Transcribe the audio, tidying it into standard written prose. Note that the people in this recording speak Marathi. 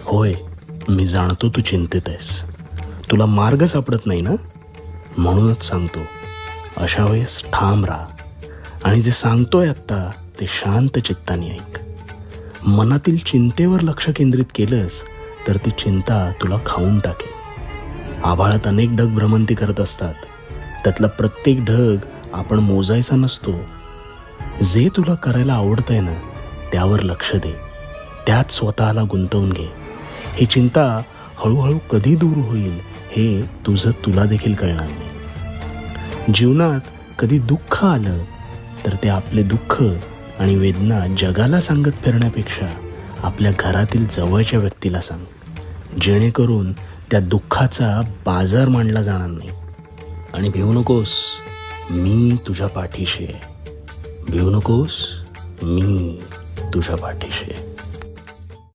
होय, मी जाणतो तू चिंतित आहेस. तुला मार्ग सापडत नाही ना, म्हणूनच सांगतो, अशा वेळेस ठाम राहा आणि जे सांगतोय आत्ता ते शांत चित्ताने ऐक. मनातील चिंतेवर लक्ष केंद्रित केलंस तर ती चिंता तुला खाऊन टाकेल. आभाळात अनेक ढग भ्रमंती करत असतात. त्यातला प्रत्येक ढग आपण मोजायचा नसतो. जे तुला करायला आवडतंय ना, त्यावर लक्ष दे. त्यात स्वतःला गुंतवून घे. ही चिंता हळूहळू कधी दूर होईल हे तुझं तुला देखील कळणार नाही. जीवनात कधी दुःख आलं तर ते आपले दुःख आणि वेदना जगाला सांगत फिरण्यापेक्षा आपल्या घरातील जवळच्या व्यक्तीला सांग, जेणेकरून त्या दुःखाचा बाजार मांडला जाणार नाही. आणि भिवू नकोस, मी तुझ्या पाठीशी आहे. भिवू नकोस, मी तुझ्या पाठीशी आहे.